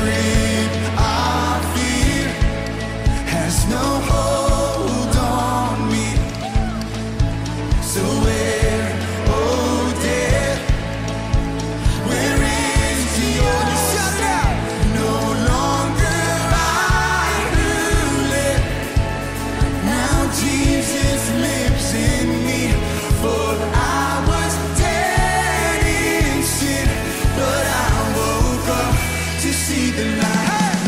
grip of fear has no hold on me. So where, oh death, where is your sting? No longer I who live. Now Jesus lives in me. For I was dead in sin, but I woke up to see the light.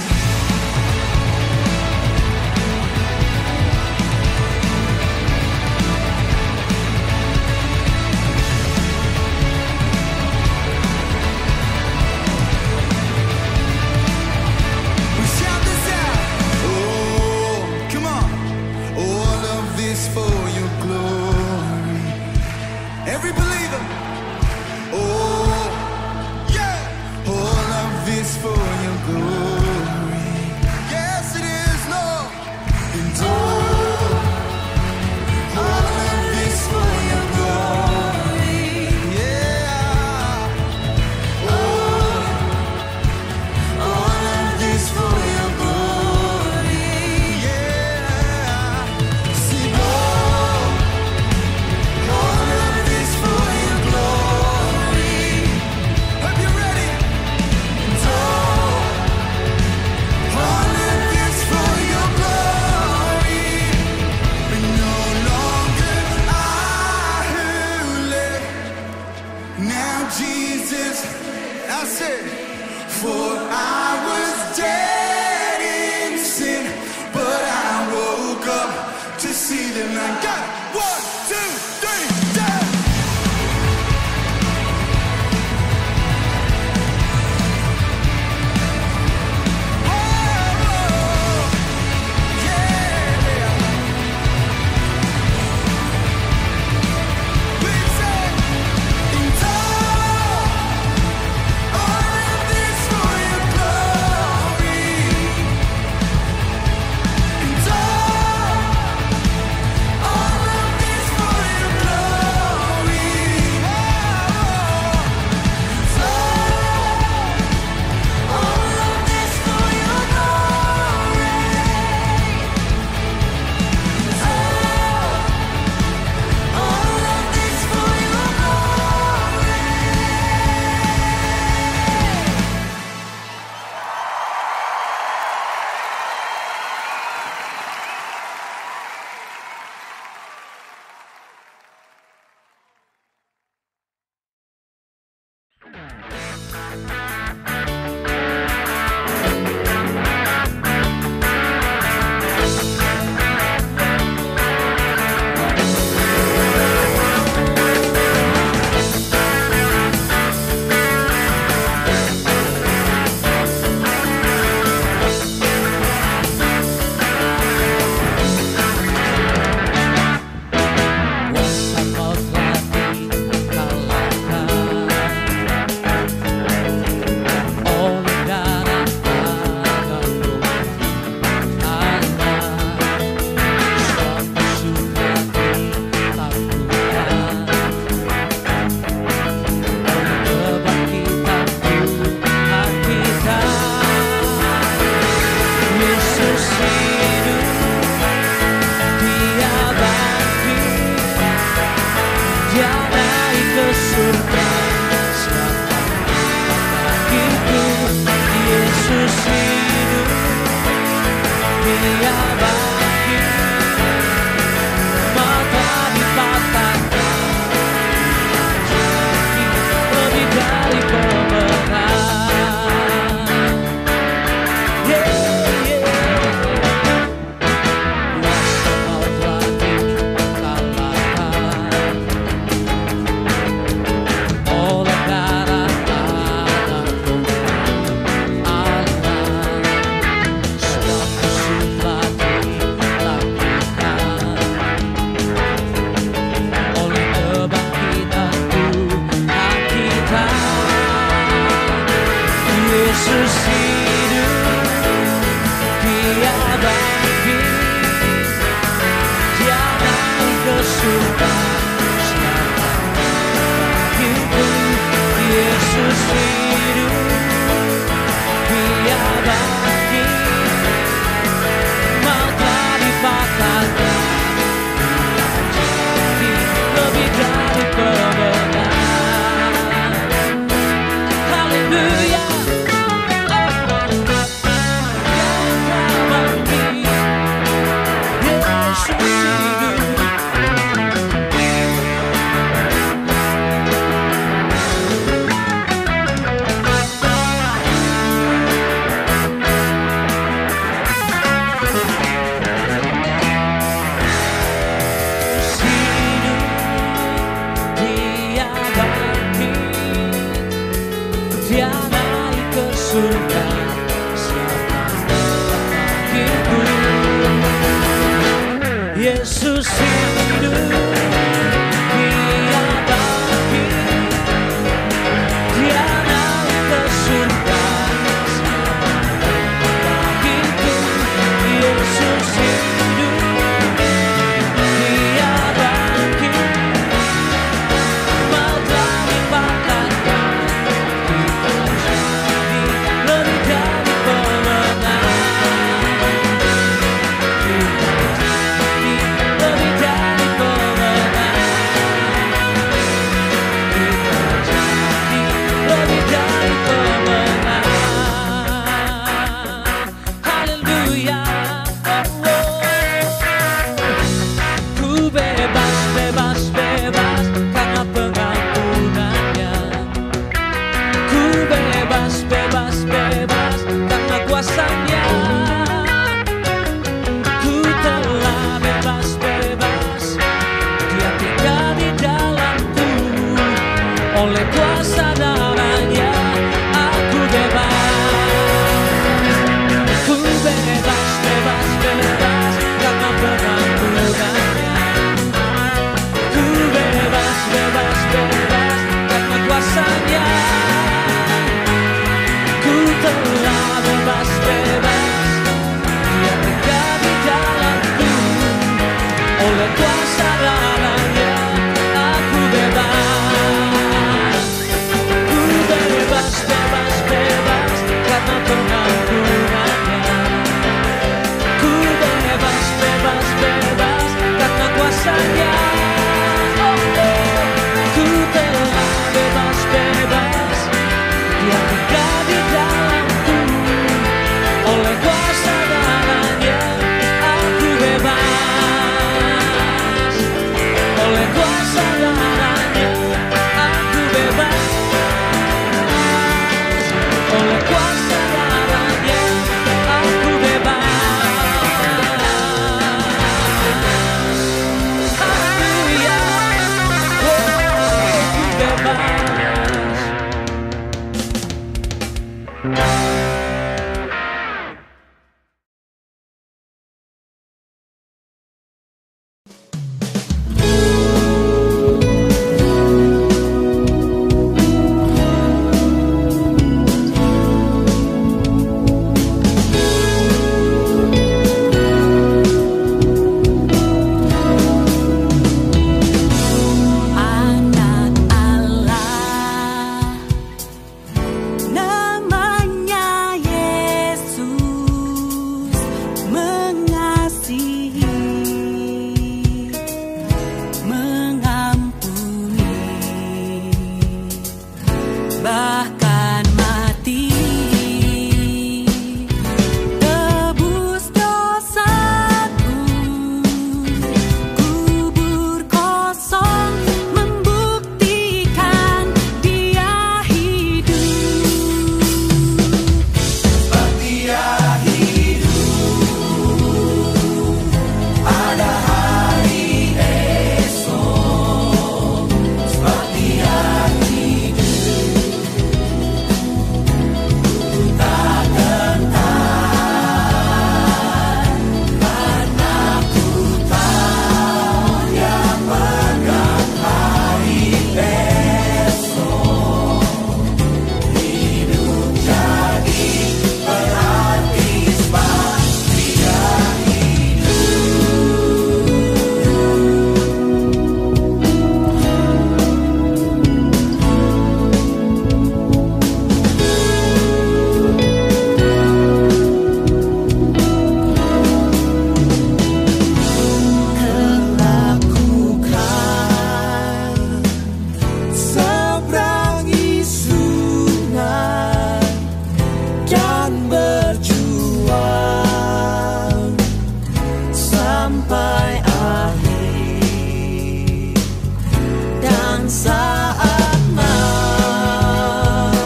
saat mau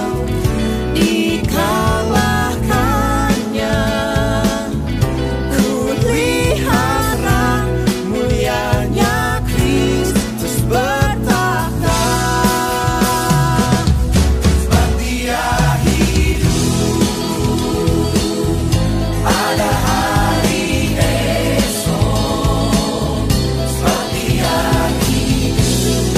dikalahkannya. Kulihara mulianya Kristus bertakhta. Sebab Dia hidup, ada hari esok. Sebab Dia hidup,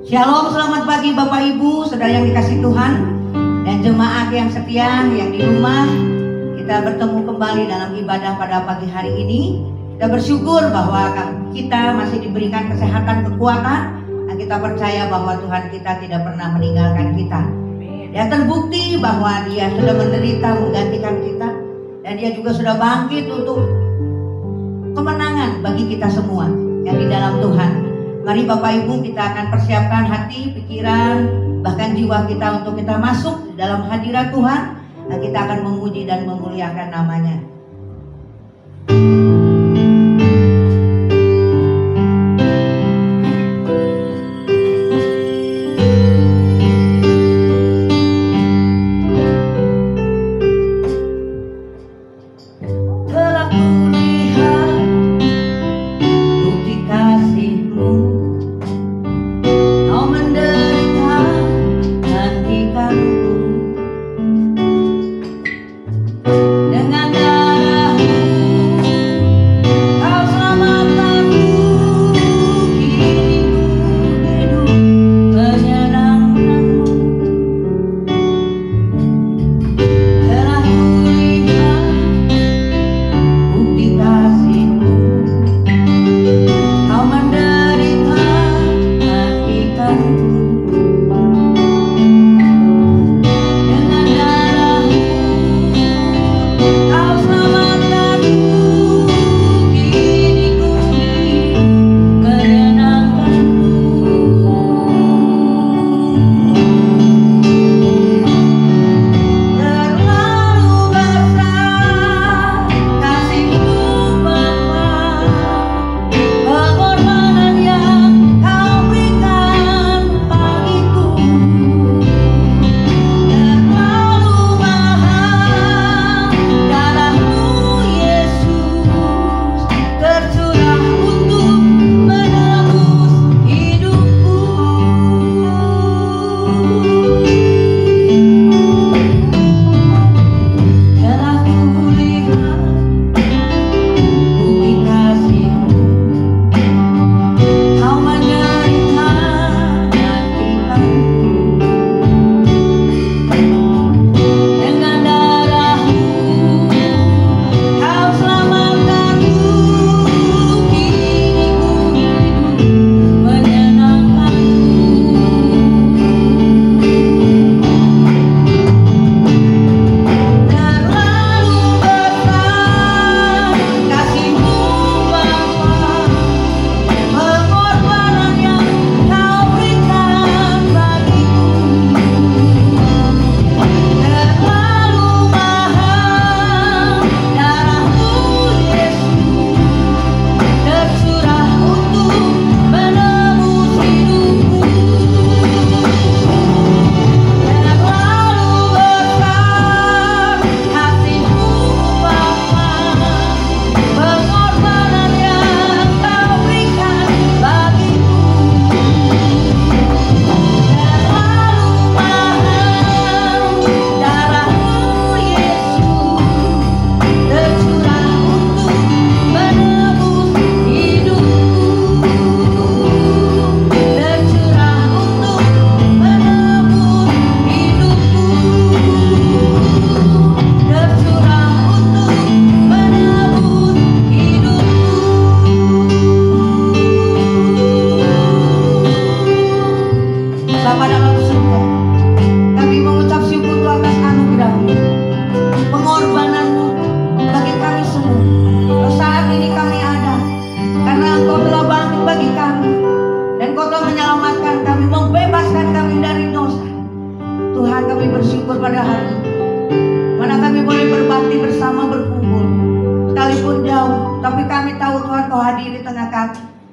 Shalom, selamat pagi Bapak Ibu, saudara yang dikasih Tuhan dan jemaat yang setia yang di rumah. Kita bertemu kembali dalam ibadah pada pagi hari ini. Kita bersyukur bahwa kita masih diberikan kesehatan, kekuatan, dan kita percaya bahwa Tuhan kita tidak pernah meninggalkan kita. Dia terbukti bahwa Dia sudah menderita menggantikan kita, dan Dia juga sudah bangkit untuk kemenangan bagi kita semua yang di dalam Tuhan. Mari Bapak Ibu, kita akan persiapkan hati, pikiran, bahkan jiwa kita untuk kita masuk dalam hadirat Tuhan, dan kita akan memuji dan memuliakan namanya.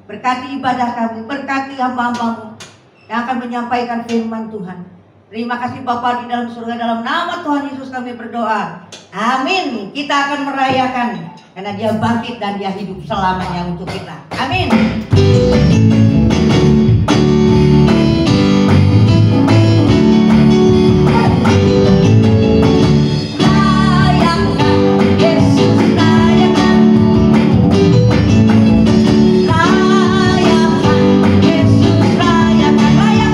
Berkati ibadah kami, berkati hamba-hambamu yang akan menyampaikan firman Tuhan. Terima kasih Bapa di dalam surga, dalam nama Tuhan Yesus kami berdoa. Amin. Kita akan merayakan karena Dia bangkit dan Dia hidup selamanya untuk kita. Amin. Rayakan Yesus, rayakan, rayakan.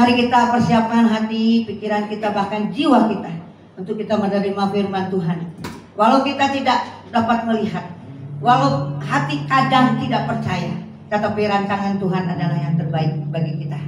Mari kita persiapkan hati, pikiran kita, bahkan jiwa kita untuk kita menerima firman Tuhan. Walau kita tidak dapat melihat, walau hati kadang tidak percaya, tetapi rancangan Tuhan adalah yang terbaik bagi kita.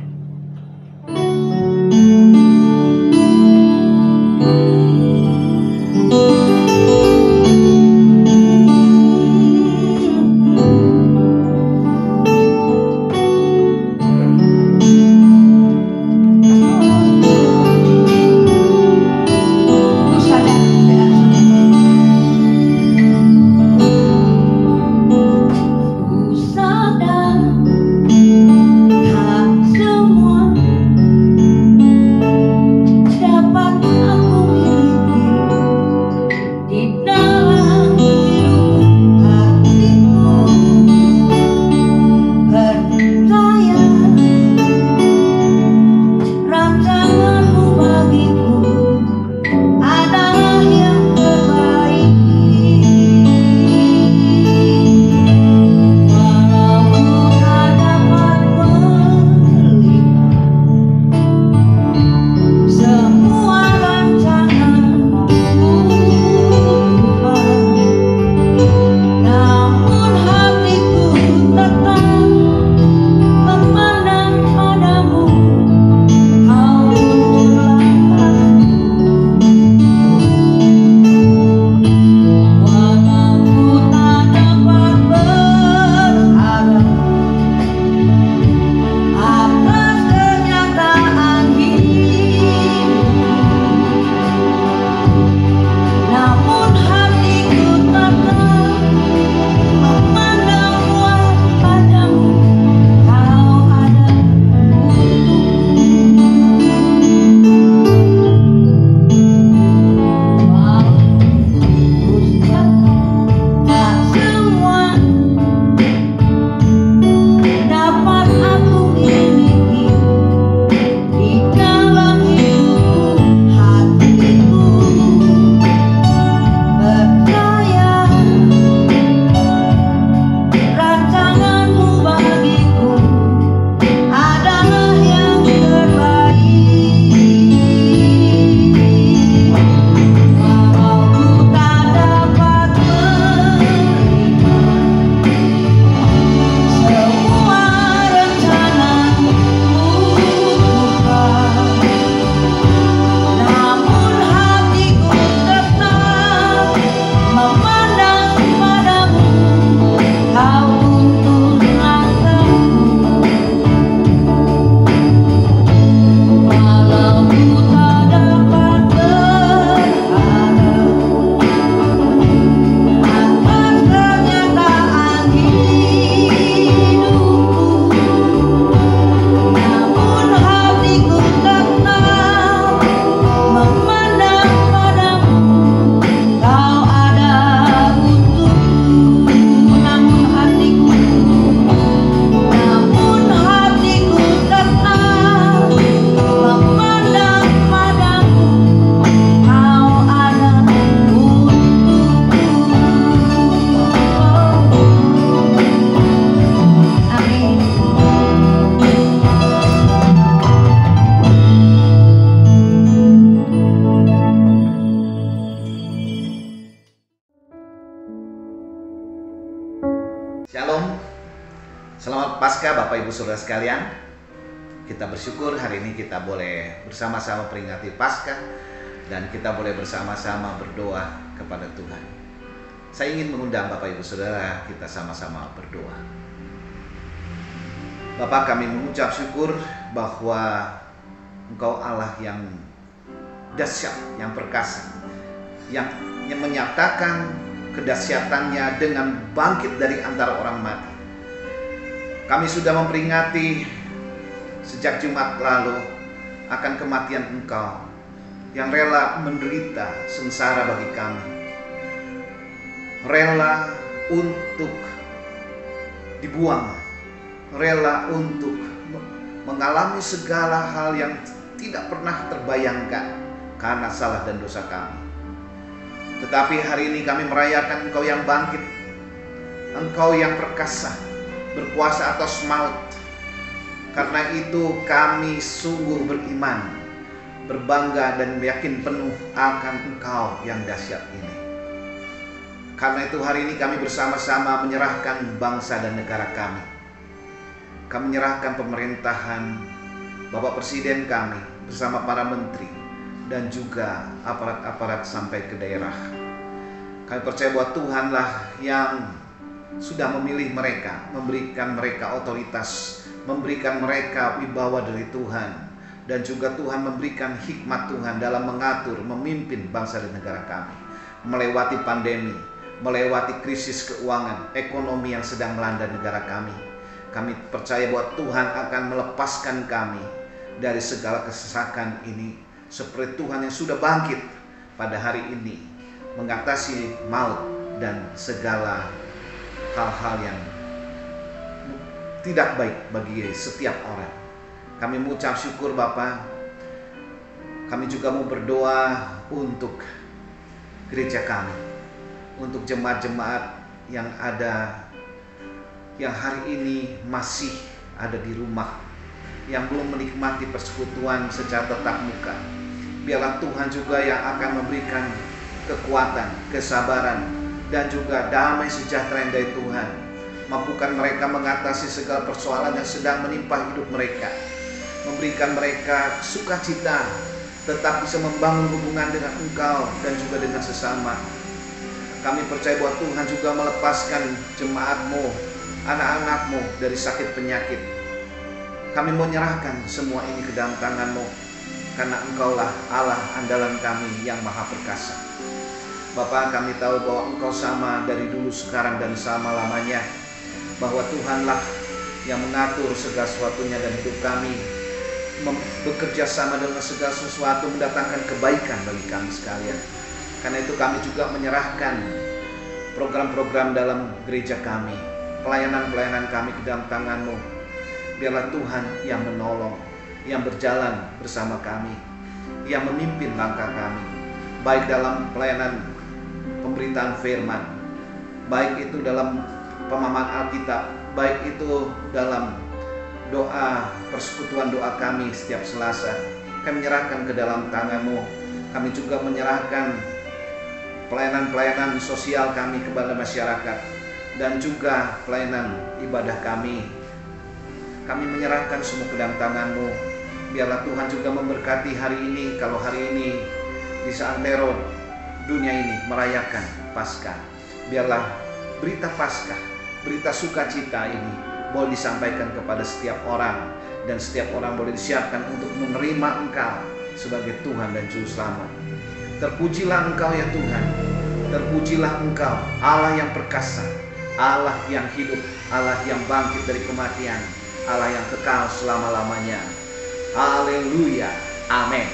Shalom, selamat Paskah Bapak Ibu Saudara sekalian. Kita bersyukur hari ini kita boleh bersama-sama peringati Paskah dan kita boleh bersama-sama berdoa kepada Tuhan. Saya ingin mengundang Bapak Ibu Saudara kita sama-sama berdoa. Bapak, kami mengucap syukur bahwa Engkau Allah yang dahsyat, yang perkasa, yang menyatakan kedahsyatannya dengan bangkit dari antara orang mati. Kami sudah memperingati sejak Jumat lalu akan kematian Engkau yang rela menderita sengsara bagi kami, rela untuk dibuang, rela untuk mengalami segala hal yang tidak pernah terbayangkan karena salah dan dosa kami. Tetapi hari ini kami merayakan Engkau yang bangkit, Engkau yang perkasa, berkuasa atas maut. Karena itu kami sungguh beriman, berbangga dan yakin penuh akan Engkau yang dahsyat ini. Karena itu hari ini kami bersama-sama menyerahkan bangsa dan negara kami. Kami menyerahkan pemerintahan Bapak Presiden kami bersama para menteri dan juga aparat-aparat sampai ke daerah. Kami percaya bahwa Tuhanlah yang sudah memilih mereka, memberikan mereka otoritas, memberikan mereka wibawa dari Tuhan, dan juga Tuhan memberikan hikmat Tuhan dalam mengatur, memimpin bangsa dan negara kami melewati pandemi, melewati krisis keuangan, ekonomi yang sedang melanda negara kami. Kami percaya bahwa Tuhan akan melepaskan kami dari segala kesesakan ini, seperti Tuhan yang sudah bangkit pada hari ini mengatasi maut dan segala hal-hal yang tidak baik bagi setiap orang. Kami mengucap syukur Bapa. Kami juga mau berdoa untuk gereja kami, untuk jemaat-jemaat yang ada, yang hari ini masih ada di rumah, yang belum menikmati persekutuan secara tatap muka. Biarlah Tuhan juga yang akan memberikan kekuatan, kesabaran, dan juga damai sejahtera yang dari Tuhan. Mampukan mereka mengatasi segala persoalan yang sedang menimpa hidup mereka, memberikan mereka sukacita, tetap bisa membangun hubungan dengan Engkau dan juga dengan sesama. Kami percaya bahwa Tuhan juga melepaskan jemaat-Mu, anak-anak-Mu dari sakit penyakit. Kami menyerahkan semua ini ke dalam tangan-Mu, karena Engkaulah Allah andalan kami yang maha perkasa. Bapa, kami tahu bahwa Engkau sama dari dulu, sekarang, dan selama-lamanya, bahwa Tuhanlah yang mengatur segala sesuatunya dan hidup kami, bekerja sama dengan segala sesuatu, mendatangkan kebaikan bagi kami sekalian. Karena itu kami juga menyerahkan program-program dalam gereja kami, pelayanan-pelayanan kami ke dalam tangan-Mu. Biarlah Tuhan yang menolong, yang berjalan bersama kami, yang memimpin langkah kami, baik dalam pelayanan pemberitaan firman, baik itu dalam pemahaman Alkitab, baik itu dalam doa, persekutuan doa kami setiap Selasa. Kami menyerahkan ke dalam tangan-Mu. Kami juga menyerahkan pelayanan-pelayanan sosial kami kepada masyarakat, dan juga pelayanan ibadah kami. Kami menyerahkan semua ke dalam tangan-Mu. Biarlah Tuhan juga memberkati hari ini. Kalau hari ini di seantero dunia ini merayakan Paskah, biarlah berita Paskah, berita sukacita ini boleh disampaikan kepada setiap orang, dan setiap orang boleh disiapkan untuk menerima Engkau sebagai Tuhan dan Juru Selamat. Terpujilah Engkau ya Tuhan, terpujilah Engkau, Allah yang perkasa, Allah yang hidup, Allah yang bangkit dari kematian, Allah yang kekal selama-lamanya. Haleluya, amin.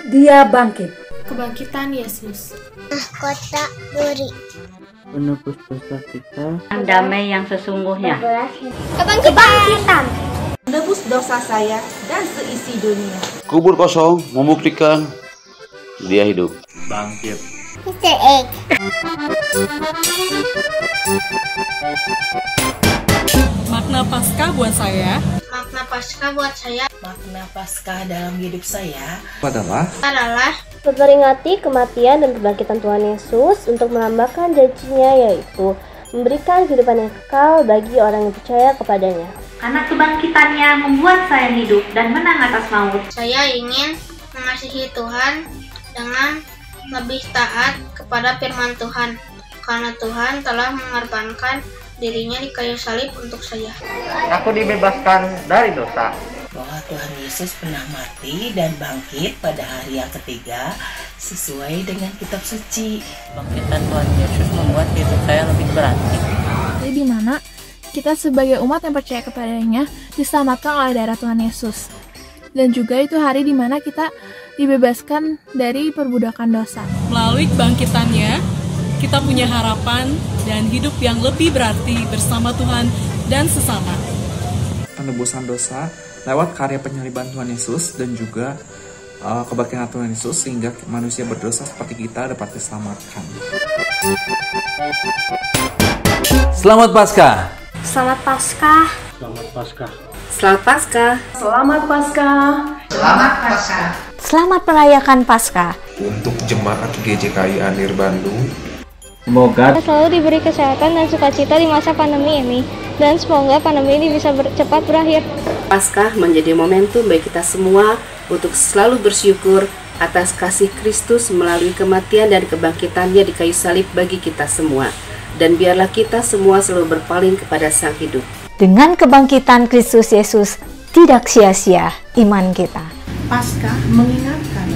Dia bangkit. Kebangkitan Yesus. Mahkota Duri. Menebus dosa kita. Damai yang sesungguhnya. Kebangkitan. Menebus dosa saya dan seisi dunia. Kubur kosong membuktikan dia hidup. Bangkit. Easter egg. Makna Paskah buat saya. Makna Paskah buat saya Makna Paskah dalam hidup saya Adalah memperingati kematian dan kebangkitan Tuhan Yesus untuk melambangkan janjinya, yaitu memberikan kehidupan yang kekal bagi orang yang percaya kepadanya. Karena kebangkitannya membuat saya hidup dan menang atas maut. Saya ingin mengasihi Tuhan dengan lebih taat kepada firman Tuhan, karena Tuhan telah mengorbankan dirinya di kayu salib untuk saya. Aku dibebaskan dari dosa. bahwa Tuhan Yesus pernah mati dan bangkit pada hari yang ketiga sesuai dengan kitab suci. Bangkitan Tuhan Yesus membuat hidup saya lebih berarti. Jadi di mana kita sebagai umat yang percaya kepadanya diselamatkan oleh darah Tuhan Yesus. Dan juga itu hari di mana kita dibebaskan dari perbudakan dosa. Melalui kebangkitannya, kita punya harapan dan hidup yang lebih berarti bersama Tuhan dan sesama. Penebusan dosa lewat karya penyaliban Tuhan Yesus dan juga kebaikan Tuhan Yesus sehingga manusia berdosa seperti kita dapat diselamatkan. Selamat Paskah. Selamat Paskah. Selamat Paskah. Selamat Paskah. Selamat Paskah. Selamat Paskah. Selamat merayakan Paskah. Untuk jemaat GJKI Anir Bandung, semoga selalu diberi kesehatan dan sukacita di masa pandemi ini, dan semoga pandemi ini bisa cepat berakhir. Paskah menjadi momentum bagi kita semua untuk selalu bersyukur atas kasih Kristus melalui kematian dan kebangkitannya di kayu salib bagi kita semua. Dan biarlah kita semua selalu berpaling kepada Sang Hidup. Dengan kebangkitan Kristus Yesus, tidak sia-sia iman kita. Paskah mengingatkan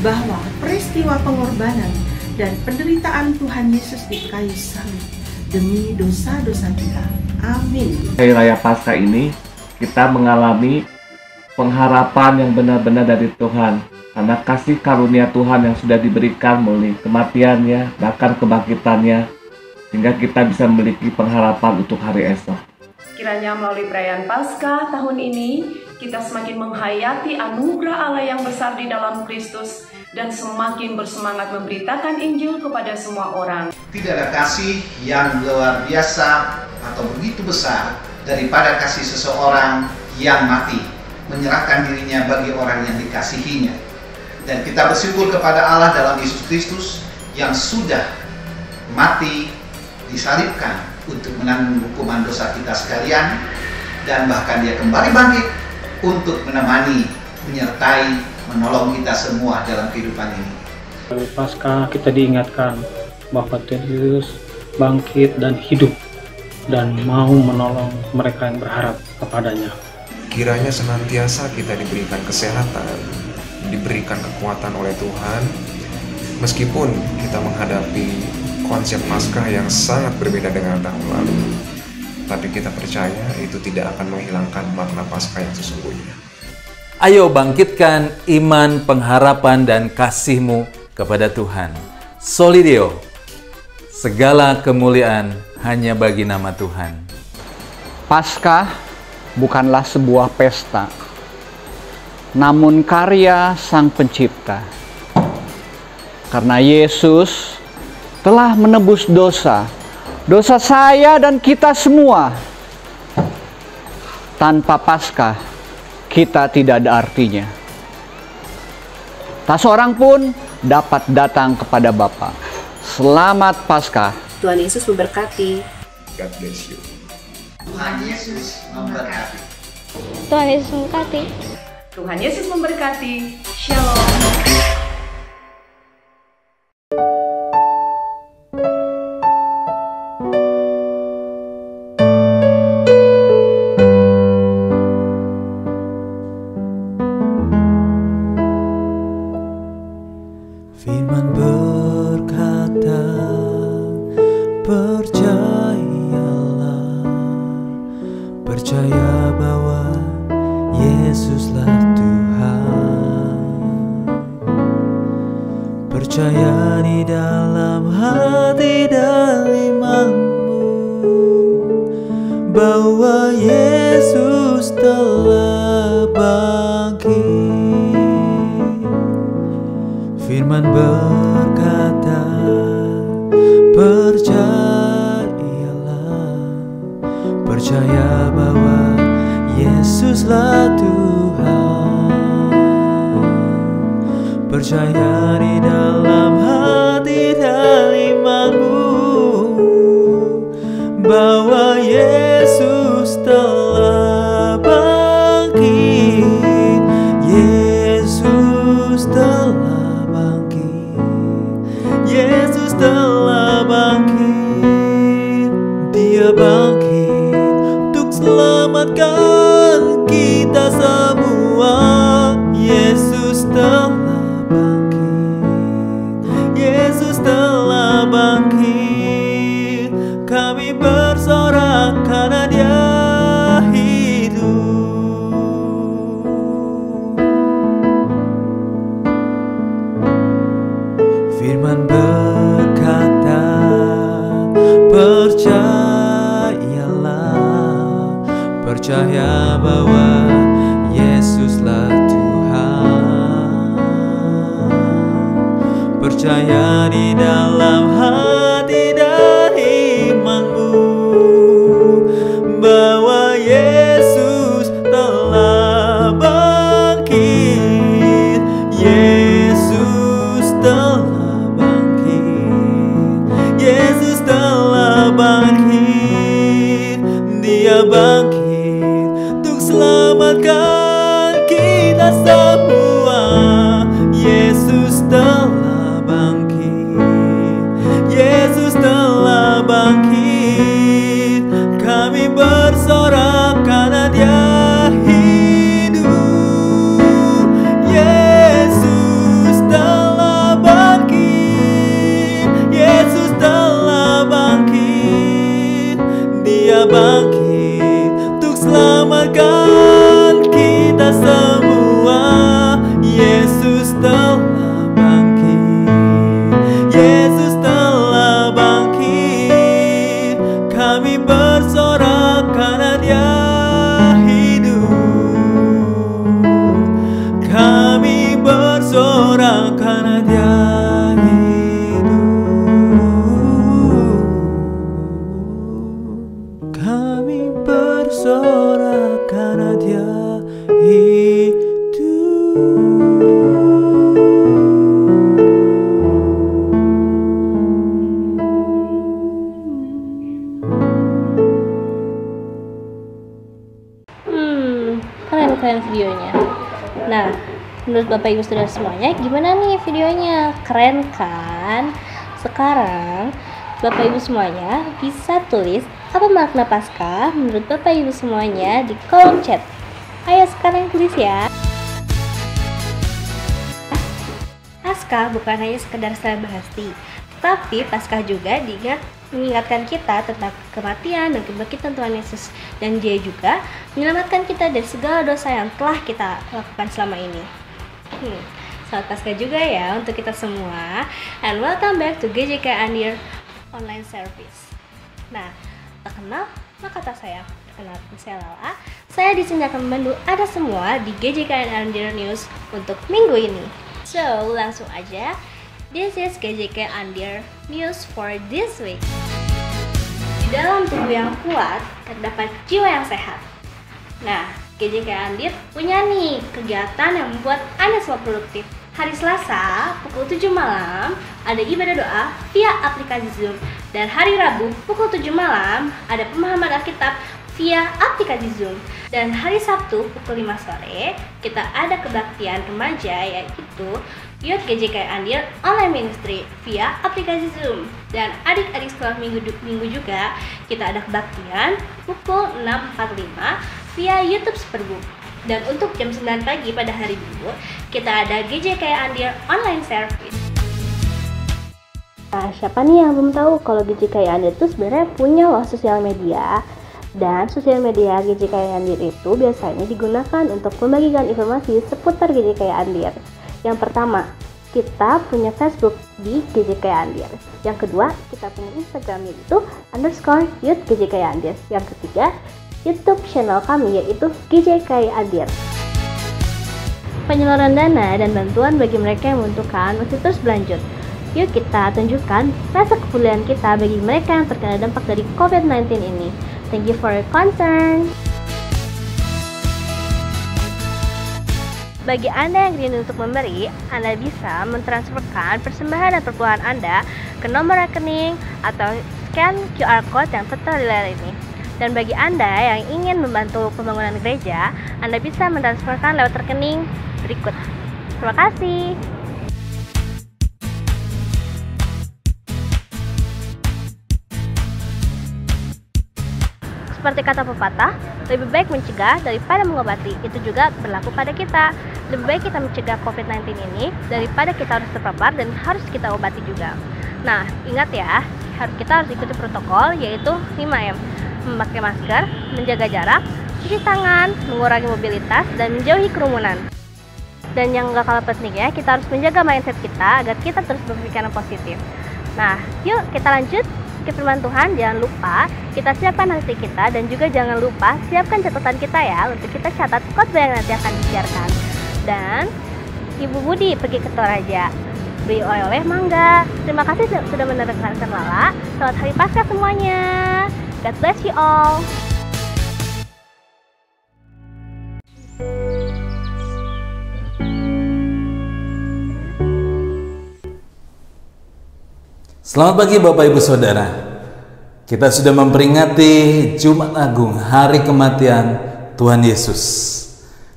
bahwa peristiwa pengorbanan dan penderitaan Tuhan Yesus di kayu salib demi dosa-dosa kita. Amin. Hari Raya Paskah ini kita mengalami pengharapan yang benar-benar dari Tuhan, karena kasih karunia Tuhan yang sudah diberikan melalui kematiannya, bahkan kebangkitannya, sehingga kita bisa memiliki pengharapan untuk hari esok. Kiranya melalui perayaan Paskah tahun ini, kita semakin menghayati anugerah Allah yang besar di dalam Kristus dan semakin bersemangat memberitakan Injil kepada semua orang. Tidak ada kasih yang luar biasa atau begitu besar daripada kasih seseorang yang mati, menyerahkan dirinya bagi orang yang dikasihinya. Dan kita bersyukur kepada Allah dalam Yesus Kristus yang sudah mati, disalibkan untuk menanggung hukuman dosa kita sekalian, dan bahkan dia kembali bangkit untuk menemani, menyertai, menolong kita semua dalam kehidupan ini. Paskah kita diingatkan bahwa Tuhan Yesus bangkit dan hidup dan mau menolong mereka yang berharap kepadanya. kiranya senantiasa kita diberikan kesehatan, diberikan kekuatan oleh Tuhan, meskipun kita menghadapi konsep Paskah yang sangat berbeda dengan tahun lalu. Tapi kita percaya itu tidak akan menghilangkan makna Paskah yang sesungguhnya. Ayo bangkitkan iman, pengharapan, dan kasih-Mu kepada Tuhan. Solideo, segala kemuliaan hanya bagi nama Tuhan. Paskah bukanlah sebuah pesta, namun karya Sang Pencipta. Karena Yesus telah menebus dosa saya dan kita semua. Tanpa Paskah, kita tidak ada artinya. Tak seorang pun dapat datang kepada Bapa. Selamat Paskah. Tuhan Yesus memberkati. God bless you. Tuhan Yesus memberkati. Tuhan Yesus memberkati. Tuhan Yesus memberkati. Shalom. Firman berkata, percayalah, percaya bahwa Yesuslah Tuhan. Percaya di dalam hati dan imanmu bahwa Yesus telah bangkit. Firman berkata, percayalah, percaya bahwa Yesuslah Tuhan. Percaya di dalam hati dan imanmu bahwa Yesus telah bangkit. Yesus telah bangkit. Yesus telah bangkit. Dia bangkit untuk selamatkan kita semua. Yesus telah bangkit. Yesus telah bangkit. Kami bersorak karena Dia hidup. Firman berkata, percayalah, percaya bahwa Yesuslah Tuhan. percaya di dalam hati dan imanmu bahwa Yesus telah bangkit. Yesus telah bangkit. Yesus telah bangkit. Dia bangkit untuk selamatkan kita semua. Yesus telah bangkit. Yesus telah bangkit. Kami bersorak karena Dia hidup. Yesus telah bangkit. Yesus telah bangkit. Dia bangkit untuk selamatkan kita semua. Yesus telah bangkit. Yesus telah bangkit. Kami bersorak karena Dia hidup. Kami bersorak karena Dia hidup. Kami bersorak karena Dia hidup. Keren videonya. Nah, menurut Bapak Ibu Saudara semuanya, gimana nih videonya? Keren kan? Sekarang Bapak Ibu semuanya bisa tulis apa makna Paskah menurut Bapak Ibu semuanya di kolom chat. Ayo sekarang tulis ya. Paskah bukan hanya sekedar selebrasi, tapi Paskah juga mengingatkan kita tentang kematian dan kebangkitan Tuhan Yesus, dan Dia juga menyelamatkan kita dari segala dosa yang telah kita lakukan selama ini. Selamat Paskah juga ya untuk kita semua, and welcome back to GJK Andir Online Service. Nah, tak kenal maka tak sayang. Perkenalkan saya Lala. Saya di sini akan membantu Anda semua di GJK Andir News untuk minggu ini. So, langsung aja. This is GJK Andir News for this week. Di dalam tubuh yang kuat terdapat jiwa yang sehat. Nah, GJK Andir punya nih kegiatan yang membuat Anda semua produktif. Hari Selasa pukul 7 malam ada ibadah doa via aplikasi Zoom, dan hari Rabu pukul 7 malam ada pemahaman Alkitab via aplikasi Zoom, dan hari Sabtu pukul 5 sore kita ada kebaktian remaja yaitu Youth GJK Andir Online Ministry via aplikasi Zoom, dan adik-adik sekolah minggu juga kita ada kebaktian pukul 6.45 via YouTube Superbook. Dan untuk jam 9 pagi pada hari Minggu kita ada GJK Andir Online Service. Nah, siapa nih yang belum tahu kalau GJK Andir itu sebenarnya punya loh sosial media. Dan sosial media GJK Andir itu biasanya digunakan untuk membagikan informasi seputar GJK Andir. Yang pertama, kita punya Facebook di GJK Andir. Yang kedua, kita punya Instagram yaitu _youth GJK Andir. Yang ketiga, YouTube channel kami yaitu GJK Andir. Penyaluran dana dan bantuan bagi mereka yang membutuhkan masih terus berlanjut. Yuk kita tunjukkan rasa kepedulian kita bagi mereka yang terkena dampak dari COVID-19 ini. Thank you for your concern. Bagi Anda yang rindu untuk memberi, Anda bisa mentransferkan persembahan dan perpuluhan Anda ke nomor rekening atau scan QR code yang tertera di layar ini. Dan bagi Anda yang ingin membantu pembangunan gereja, Anda bisa mentransferkan lewat rekening berikut. Terima kasih. Seperti kata pepatah, lebih baik mencegah daripada mengobati. Itu juga berlaku pada kita. Lebih baik kita mencegah COVID-19 ini daripada kita harus terpapar dan harus kita obati juga. Nah, ingat ya, kita harus ikuti protokol yaitu 5M. Memakai masker, menjaga jarak, cuci tangan, mengurangi mobilitas, dan menjauhi kerumunan. Dan yang gak kalah pentingnya, kita harus menjaga mindset kita agar kita terus berpikiran positif. Nah, yuk kita lanjut ke firman Tuhan. Jangan lupa kita siapkan hati kita, dan juga jangan lupa siapkan catatan kita ya untuk kita catat khotbah yang nanti akan disiarkan. Dan Ibu Budi pergi ke Toraja. beli oleh-oleh mangga. Terima kasih sudah mendengarkan Lala. Selamat Hari Paskah semuanya. God bless you all. Selamat pagi Bapak Ibu Saudara. Kita sudah memperingati Jumat Agung, hari kematian Tuhan Yesus.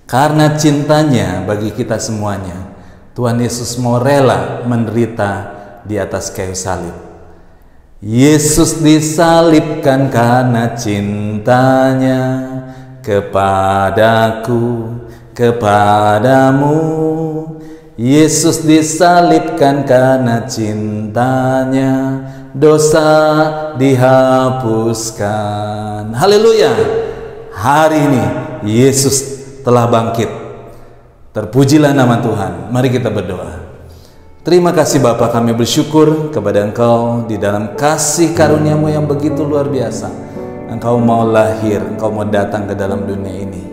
Karena cintanya bagi kita semuanya, Tuhan Yesus mau rela menderita di atas kayu salib. Yesus disalibkan karena cintanya kepadaku, kepadamu. Yesus disalibkan karena cintanya, dosa dihapuskan. Haleluya. Hari ini Yesus telah bangkit. Terpujilah nama Tuhan. Mari kita berdoa. Terima kasih Bapa, kami bersyukur kepada Engkau di dalam kasih karunia-Mu yang begitu luar biasa. Engkau mau lahir, Engkau mau datang ke dalam dunia ini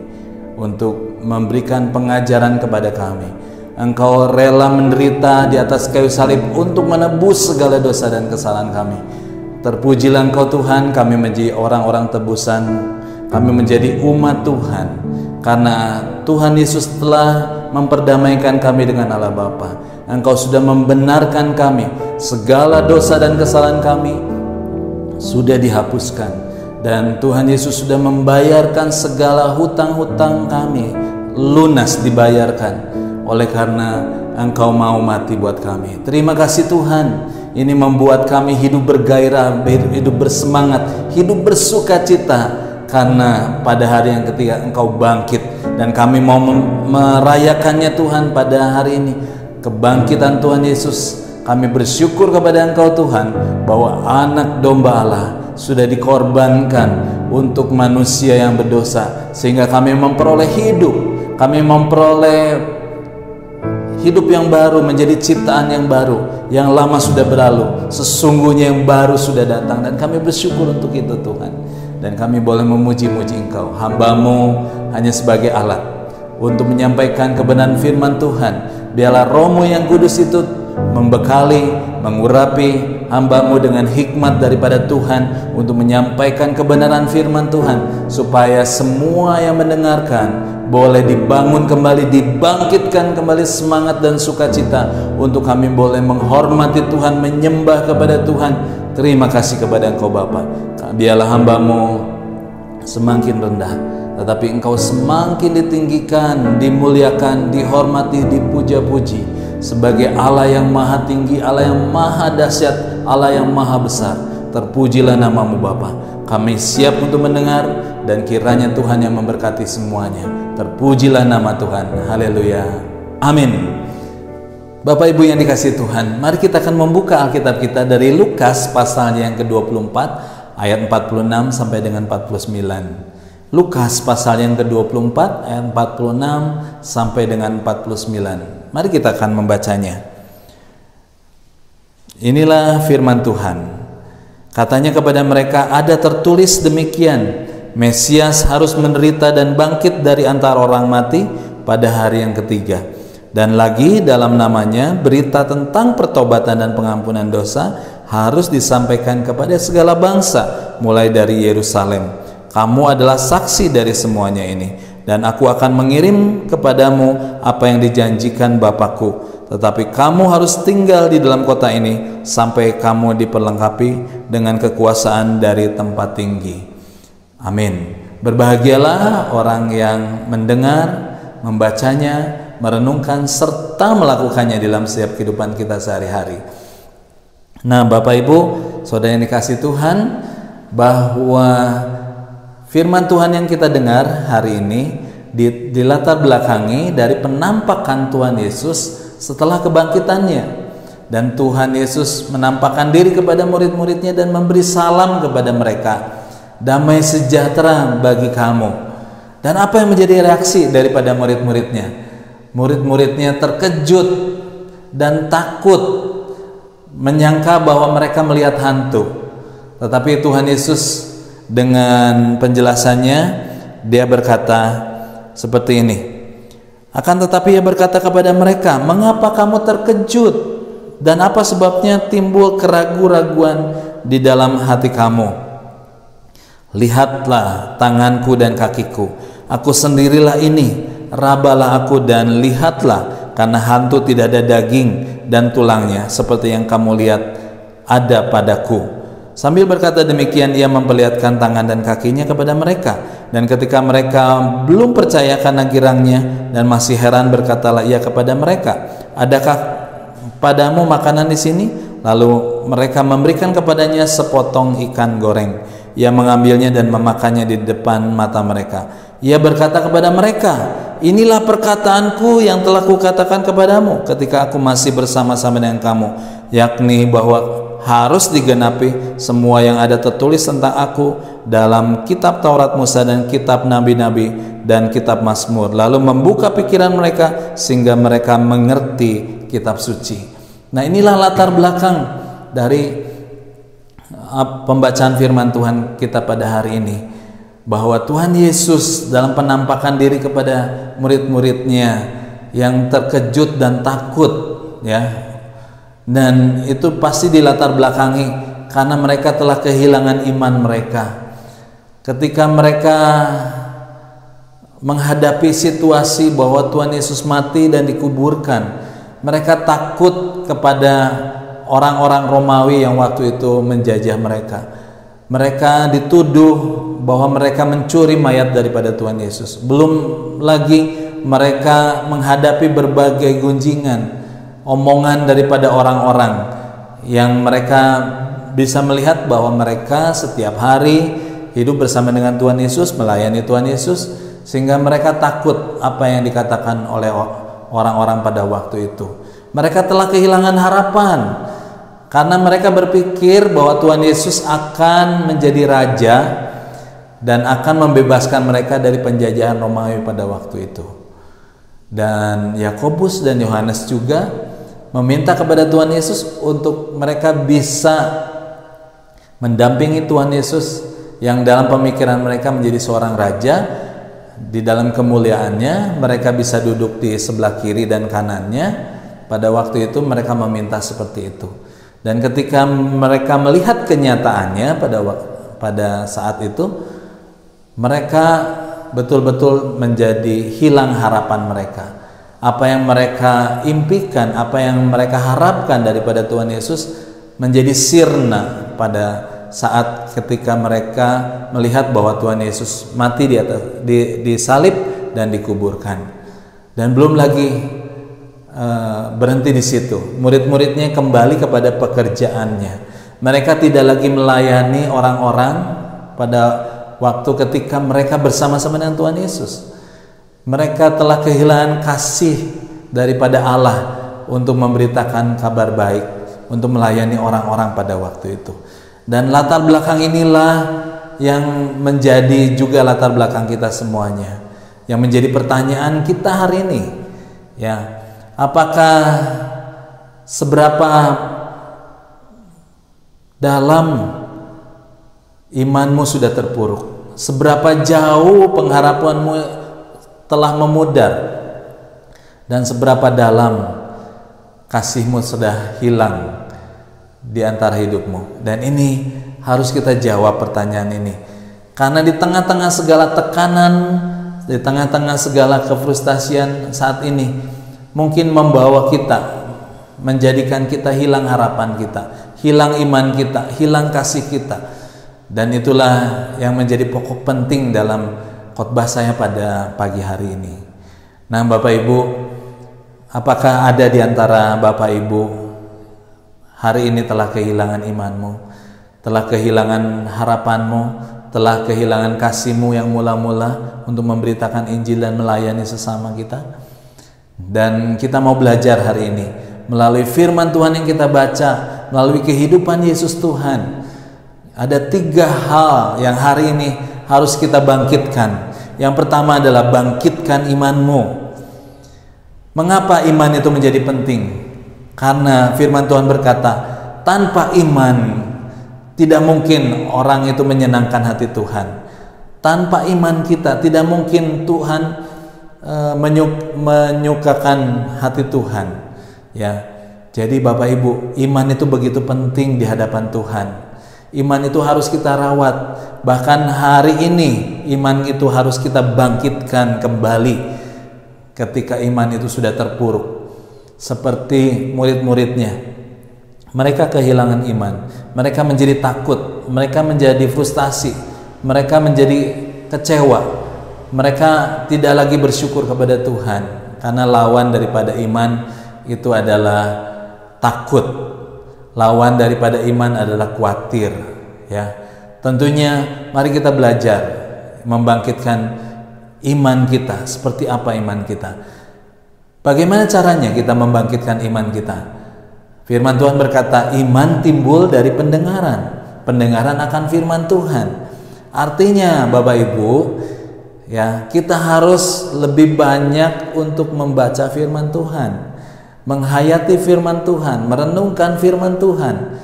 untuk memberikan pengajaran kepada kami. Engkau rela menderita di atas kayu salib untuk menebus segala dosa dan kesalahan kami. Terpujilah Engkau Tuhan, kami menjadi orang-orang tebusan, kami menjadi umat Tuhan, karena Tuhan Yesus telah memperdamaikan kami dengan Allah Bapa. Engkau sudah membenarkan kami, segala dosa dan kesalahan kami sudah dihapuskan, dan Tuhan Yesus sudah membayarkan segala hutang-hutang kami, lunas dibayarkan. Oleh karena Engkau mau mati buat kami. Terima kasih Tuhan. Ini membuat kami hidup bergairah, hidup bersemangat, hidup bersukacita. Karena pada hari yang ketiga Engkau bangkit. Dan kami mau merayakannya Tuhan pada hari ini. Kebangkitan Tuhan Yesus. Kami bersyukur kepada Engkau Tuhan, bahwa anak domba Allah sudah dikorbankan untuk manusia yang berdosa. Sehingga kami memperoleh hidup. Kami memperoleh hidup yang baru, menjadi ciptaan yang baru. Yang lama sudah berlalu, sesungguhnya yang baru sudah datang. Dan kami bersyukur untuk itu Tuhan. Dan kami boleh memuji-muji Engkau. Hamba-Mu hanya sebagai alat untuk menyampaikan kebenaran firman Tuhan. Biarlah Roh-Mu yang kudus itu membekali, mengurapi hamba-Mu dengan hikmat daripada Tuhan untuk menyampaikan kebenaran firman Tuhan, supaya semua yang mendengarkan boleh dibangun kembali, dibangkitkan kembali semangat dan sukacita, untuk kami boleh menghormati Tuhan, menyembah kepada Tuhan. Terima kasih kepada Engkau Bapa. Biarlah hamba-Mu semakin rendah, tetapi Engkau semakin ditinggikan, dimuliakan, dihormati, dipuja-puji sebagai Allah yang maha tinggi, Allah yang maha dahsyat, Allah yang maha besar. Terpujilah nama-Mu Bapa. Kami siap untuk mendengar, dan kiranya Tuhan yang memberkati semuanya. Terpujilah nama Tuhan. Haleluya. Amin. Bapak Ibu yang dikasihi Tuhan, mari kita akan membuka Alkitab kita dari Lukas pasal yang ke-24 ayat 46 sampai dengan 49. Lukas pasal yang ke-24 ayat 46 sampai dengan 49. Mari kita akan membacanya. Inilah firman Tuhan. Katanya kepada mereka, ada tertulis demikian, Mesias harus menderita dan bangkit dari antara orang mati pada hari yang ketiga. Dan lagi dalam namanya berita tentang pertobatan dan pengampunan dosa harus disampaikan kepada segala bangsa mulai dari Yerusalem. Kamu adalah saksi dari semuanya ini, dan aku akan mengirim kepadamu apa yang dijanjikan Bapakku. Tetapi kamu harus tinggal di dalam kota ini sampai kamu diperlengkapi dengan kekuasaan dari tempat tinggi. Amin. Berbahagialah orang yang mendengar, membacanya, merenungkan, serta melakukannya dalam setiap kehidupan kita sehari-hari. Nah, Bapak Ibu, saudara yang dikasihi Tuhan, bahwa firman Tuhan yang kita dengar hari ini dilatar belakangi dari penampakan Tuhan Yesus setelah kebangkitannya. Dan Tuhan Yesus menampakkan diri kepada murid-muridnya dan memberi salam kepada mereka. Damai sejahtera bagi kamu. Dan apa yang menjadi reaksi daripada murid-muridnya? Murid-muridnya terkejut dan takut, menyangka bahwa mereka melihat hantu. Tetapi Tuhan Yesus dengan penjelasannya, dia berkata seperti ini. Akan tetapi ia berkata kepada mereka, mengapa kamu terkejut Dan apa sebabnya timbul keraguan-raguan di dalam hati kamu? Lihatlah tanganku dan kakiku, aku sendirilah ini. Rabalah aku dan lihatlah, karena hantu tidak ada daging dan tulangnya seperti yang kamu lihat ada padaku. Sambil berkata demikian, ia memperlihatkan tangan dan kakinya kepada mereka. Dan ketika mereka belum percaya karena girangnya dan masih heran, berkatalah ia kepada mereka, adakah padamu makanan di sini? Lalu mereka memberikan kepadanya sepotong ikan goreng. Ia mengambilnya dan memakannya di depan mata mereka. Ia berkata kepada mereka, inilah perkataanku yang telah kukatakan kepadamu ketika aku masih bersama-sama dengan kamu, yakni bahwa harus digenapi semua yang ada tertulis tentang aku dalam kitab Taurat Musa dan kitab Nabi-Nabi dan kitab Mazmur. Lalu membuka pikiran mereka sehingga mereka mengerti kitab suci. Nah, inilah latar belakang dari pembacaan firman Tuhan kita pada hari ini, bahwa Tuhan Yesus dalam penampakan diri kepada murid-muridnya yang terkejut dan takut, ya, dan itu pasti dilatar belakangi karena mereka telah kehilangan iman mereka. Ketika mereka menghadapi situasi bahwa Tuhan Yesus mati dan dikuburkan, mereka takut kepada orang-orang Romawi yang waktu itu menjajah mereka. Mereka dituduh bahwa mereka mencuri mayat daripada Tuhan Yesus. Belum lagi mereka menghadapi berbagai gunjingan, omongan daripada orang-orang yang mereka bisa melihat bahwa mereka setiap hari hidup bersama dengan Tuhan Yesus, melayani Tuhan Yesus, sehingga mereka takut apa yang dikatakan oleh orang-orang pada waktu itu. Mereka telah kehilangan harapan karena mereka berpikir bahwa Tuhan Yesus akan menjadi raja dan akan membebaskan mereka dari penjajahan Romawi pada waktu itu. Dan Yakobus dan Yohanes juga meminta kepada Tuhan Yesus untuk mereka bisa mendampingi Tuhan Yesus yang dalam pemikiran mereka menjadi seorang raja. Di dalam kemuliaannya mereka bisa duduk di sebelah kiri dan kanannya. Pada waktu itu mereka meminta seperti itu. Dan ketika mereka melihat kenyataannya pada saat itu, mereka betul-betul menjadi hilang harapan mereka. Apa yang mereka impikan, apa yang mereka harapkan daripada Tuhan Yesus menjadi sirna pada saat ketika mereka melihat bahwa Tuhan Yesus mati di salib dan dikuburkan. Dan belum lagi berhenti di situ. Murid-muridnya kembali kepada pekerjaannya. Mereka tidak lagi melayani orang-orang pada waktu ketika mereka bersama-sama dengan Tuhan Yesus. Mereka telah kehilangan kasih daripada Allah untuk memberitakan kabar baik, untuk melayani orang-orang pada waktu itu. Dan latar belakang inilah yang menjadi juga latar belakang kita semuanya, yang menjadi pertanyaan kita hari ini, ya, apakah seberapa dalam imanmu sudah terpuruk, seberapa jauh pengharapanmu telah memudar, dan seberapa dalam kasihmu sudah hilang di antara hidupmu. Dan ini harus kita jawab pertanyaan ini, karena di tengah-tengah segala tekanan, di tengah-tengah segala kefrustasian saat ini mungkin membawa kita, menjadikan kita hilang harapan kita, hilang iman kita, hilang kasih kita. Dan itulah yang menjadi pokok penting dalam khotbah saya pada pagi hari ini. Nah, Bapak Ibu, apakah ada di antara Bapak Ibu hari ini telah kehilangan imanmu, telah kehilangan harapanmu, telah kehilangan kasihmu yang mula-mula untuk memberitakan Injil dan melayani sesama kita? Dan kita mau belajar hari ini melalui firman Tuhan yang kita baca, melalui kehidupan Yesus Tuhan. Ada 3 hal yang hari ini harus kita bangkitkan. Yang pertama adalah bangkitkan imanmu. Mengapa iman itu menjadi penting? Karena firman Tuhan berkata, tanpa iman tidak mungkin orang itu menyenangkan hati Tuhan. Tanpa iman kita tidak mungkin Tuhan menyukakan hati Tuhan. Ya, Jadi Bapak Ibu, iman itu begitu penting di hadapan Tuhan. Iman itu harus kita rawat. Bahkan hari ini iman itu harus kita bangkitkan kembali ketika iman itu sudah terpuruk. Seperti murid-muridnya, mereka kehilangan iman, mereka menjadi takut, mereka menjadi frustasi, mereka menjadi kecewa, mereka tidak lagi bersyukur kepada Tuhan karena lawan daripada iman itu adalah takut, lawan daripada iman adalah khawatir. Ya, tentunya mari kita belajar membangkitkan iman kita. Seperti apa iman kita? Bagaimana caranya kita membangkitkan iman kita? Firman Tuhan berkata, iman timbul dari pendengaran. Pendengaran akan firman Tuhan. Artinya Bapak Ibu, ya, kita harus lebih banyak untuk membaca firman Tuhan, menghayati firman Tuhan, merenungkan firman Tuhan.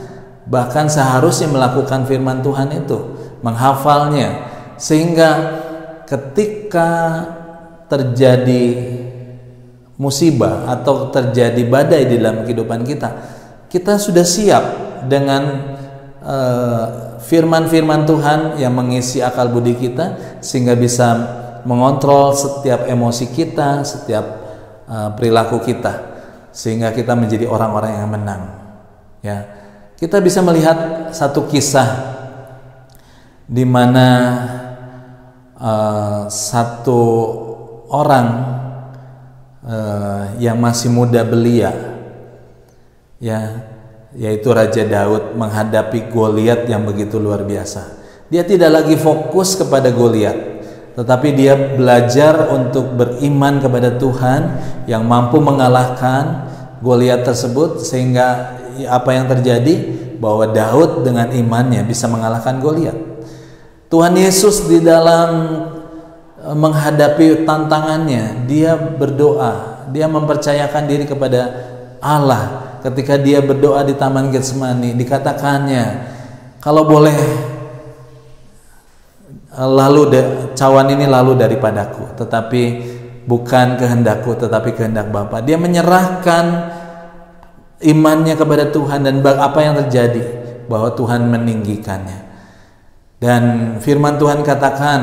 Bahkan seharusnya melakukan firman Tuhan itu, menghafalnya, sehingga ketika terjadi musibah atau terjadi badai di dalam kehidupan kita, kita sudah siap dengan firman-firman Tuhan yang mengisi akal budi kita, sehingga bisa mengontrol setiap emosi kita, setiap perilaku kita, sehingga kita menjadi orang-orang yang menang. Ya, kita bisa melihat satu kisah di mana satu orang yang masih muda belia, ya, yaitu Raja Daud menghadapi Goliat yang begitu luar biasa. Dia tidak lagi fokus kepada Goliat, tetapi dia belajar untuk beriman kepada Tuhan yang mampu mengalahkan Goliat tersebut, sehingga apa yang terjadi, bahwa Daud dengan imannya bisa mengalahkan Goliat. Tuhan Yesus di dalam menghadapi tantangannya, dia berdoa, dia mempercayakan diri kepada Allah. Ketika dia berdoa di Taman Getsemani, dikatakannya, kalau boleh cawan ini lalu daripadaku, tetapi bukan kehendakku tetapi kehendak Bapa. Dia menyerahkan imannya kepada Tuhan, dan apa yang terjadi, bahwa Tuhan meninggikannya. Dan firman Tuhan katakan,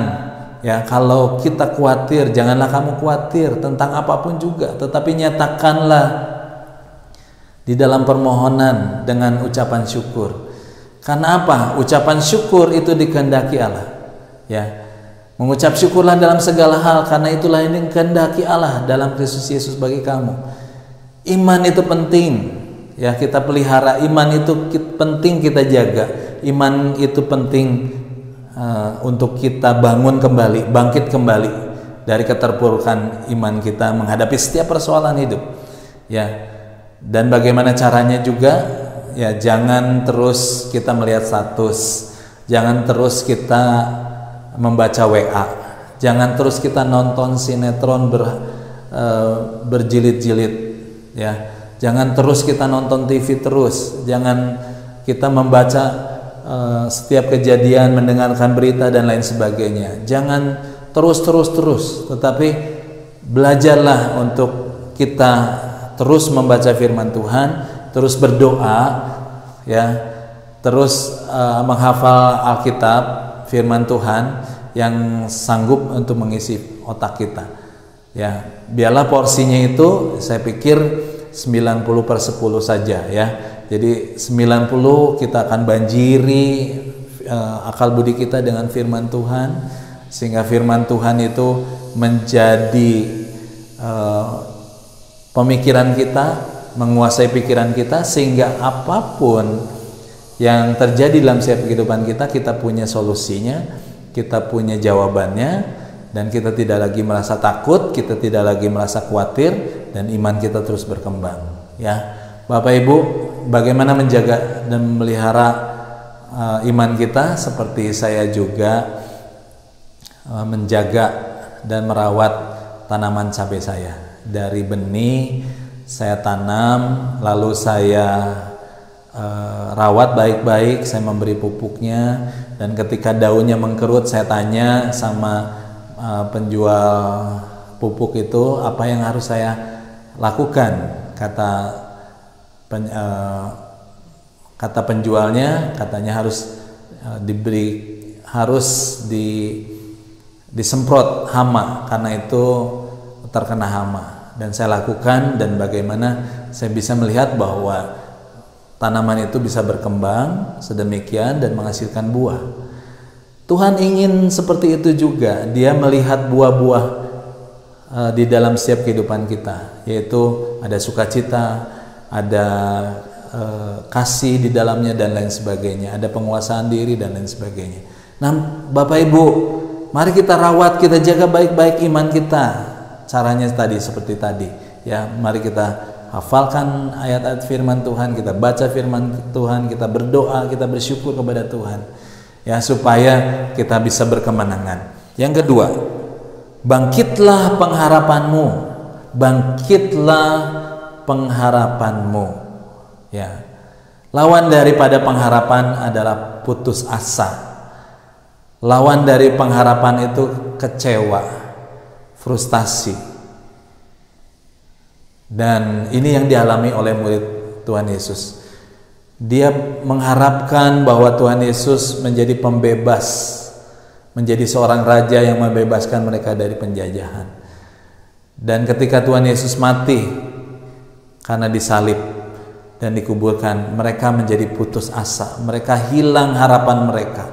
ya, kalau kita khawatir, janganlah kamu khawatir tentang apapun juga, tetapi nyatakanlah di dalam permohonan dengan ucapan syukur. Karena apa? Ucapan syukur itu dikehendaki Allah. Ya, mengucap syukurlah dalam segala hal, karena itulah yang dikehendaki Allah dalam Kristus Yesus bagi kamu. Iman itu penting, ya, kita pelihara. Iman itu penting kita jaga. Iman itu penting untuk kita bangun kembali, bangkit kembali dari keterpurukan iman kita menghadapi setiap persoalan hidup. Ya, dan bagaimana caranya juga, ya, jangan terus kita melihat status, jangan terus kita membaca WA, jangan terus kita nonton sinetron berjilid-jilid, ya, jangan terus kita nonton TV terus, jangan kita membaca setiap kejadian, mendengarkan berita dan lain sebagainya. Jangan terus, tetapi belajarlah untuk kita terus membaca firman Tuhan, terus berdoa, ya, terus menghafal Alkitab, firman Tuhan yang sanggup untuk mengisi otak kita. Ya, biarlah porsinya itu, saya pikir 90/10 saja, ya. Jadi 90 kita akan banjiri akal budi kita dengan firman Tuhan, sehingga firman Tuhan itu menjadi pemikiran kita, menguasai pikiran kita, sehingga apapun yang terjadi dalam setiap kehidupan kita, kita punya solusinya, kita punya jawabannya, dan kita tidak lagi merasa takut, kita tidak lagi merasa khawatir, dan iman kita terus berkembang. Ya, Bapak Ibu, bagaimana menjaga dan memelihara iman kita? Seperti saya juga menjaga dan merawat tanaman cabai saya. Dari benih saya tanam, lalu saya rawat baik-baik, saya memberi pupuknya, dan ketika daunnya mengkerut, saya tanya sama penjual pupuk itu, apa yang harus saya lakukan? Kata kata penjualnya katanya harus disemprot hama, karena itu terkena hama, dan saya lakukan. Dan bagaimana saya bisa melihat bahwa tanaman itu bisa berkembang sedemikian dan menghasilkan buah. Tuhan ingin seperti itu juga. Dia melihat buah-buah di dalam setiap kehidupan kita, yaitu ada sukacita, ada kasih di dalamnya dan lain sebagainya, ada penguasaan diri dan lain sebagainya. Nah, Bapak Ibu, mari kita rawat, kita jaga baik-baik iman kita. Caranya tadi seperti tadi, ya. Mari kita hafalkan ayat-ayat firman Tuhan, kita baca firman Tuhan, kita berdoa, kita bersyukur kepada Tuhan, ya, supaya kita bisa berkemenangan. Yang kedua, bangkitlah pengharapanmu, bangkitlah pengharapanmu, ya. Lawan daripada pengharapan adalah putus asa. Lawan dari pengharapan itu kecewa, frustasi. Dan ini yang dialami oleh murid Tuhan Yesus. Dia mengharapkan bahwa Tuhan Yesus menjadi pembebas, menjadi seorang raja yang membebaskan mereka dari penjajahan. Dan ketika Tuhan Yesus mati karena disalib dan dikuburkan, mereka menjadi putus asa, mereka hilang harapan mereka.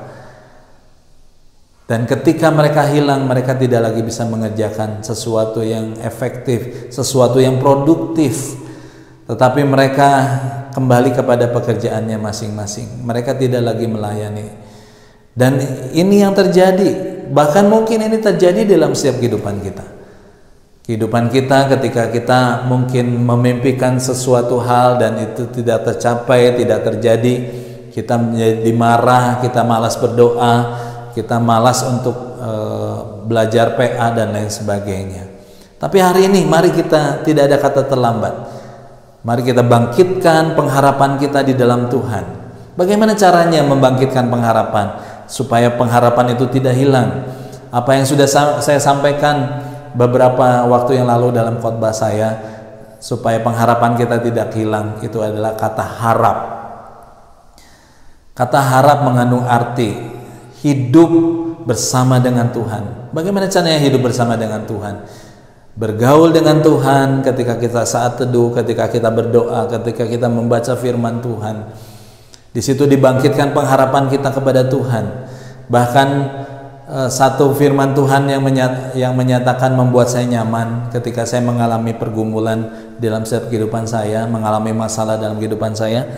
Dan ketika mereka hilang, mereka tidak lagi bisa mengerjakan sesuatu yang efektif, sesuatu yang produktif. Tetapi mereka kembali kepada pekerjaannya masing-masing. Mereka tidak lagi melayani. Dan ini yang terjadi. Bahkan mungkin ini terjadi dalam setiap kehidupan kita. Kehidupan kita ketika kita mungkin memimpikan sesuatu hal dan itu tidak tercapai, tidak terjadi, kita menjadi marah, kita malas berdoa, kita malas untuk belajar PA dan lain sebagainya. Tapi hari ini mari kita, tidak ada kata terlambat. Mari kita bangkitkan pengharapan kita di dalam Tuhan. Bagaimana caranya membangkitkan pengharapan supaya pengharapan itu tidak hilang? Apa yang sudah saya sampaikan beberapa waktu yang lalu dalam khotbah saya, supaya pengharapan kita tidak hilang, itu adalah kata harap. Kata harap mengandung arti hidup bersama dengan Tuhan. Bagaimana caranya hidup bersama dengan Tuhan? Bergaul dengan Tuhan ketika kita saat teduh, ketika kita berdoa, ketika kita membaca firman Tuhan. Di situ dibangkitkan pengharapan kita kepada Tuhan. Bahkan satu firman Tuhan yang menyatakan membuat saya nyaman ketika saya mengalami pergumulan dalam setiap kehidupan saya, mengalami masalah dalam kehidupan saya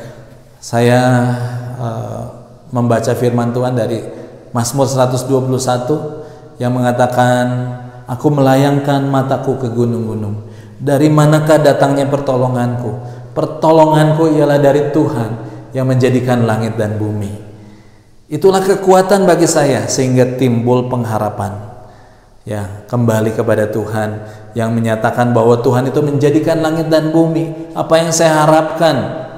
membaca firman Tuhan dari Mazmur 121 yang mengatakan, aku melayangkan mataku ke gunung-gunung. Dari manakah datangnya pertolonganku? Pertolonganku ialah dari Tuhan yang menjadikan langit dan bumi. Itulah kekuatan bagi saya sehingga timbul pengharapan. Ya, kembali kepada Tuhan yang menyatakan bahwa Tuhan itu menjadikan langit dan bumi. Apa yang saya harapkan,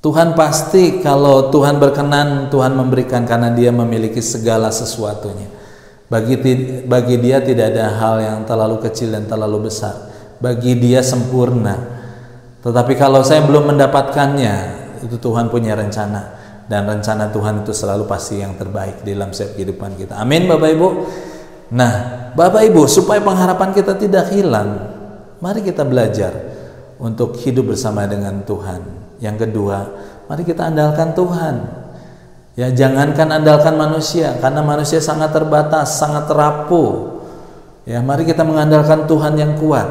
Tuhan pasti, kalau Tuhan berkenan, Tuhan memberikan, karena Dia memiliki segala sesuatunya. Bagi Dia tidak ada hal yang terlalu kecil dan terlalu besar. Bagi Dia sempurna. Tetapi kalau saya belum mendapatkannya, itu Tuhan punya rencana. Dan rencana Tuhan itu selalu pasti yang terbaik dalam setiap kehidupan kita. Amin, Bapak Ibu. Nah, Bapak Ibu, supaya pengharapan kita tidak hilang, mari kita belajar untuk hidup bersama dengan Tuhan. Yang kedua, mari kita andalkan Tuhan. Ya, jangankan andalkan manusia, karena manusia sangat terbatas, sangat rapuh. Ya, mari kita mengandalkan Tuhan yang kuat.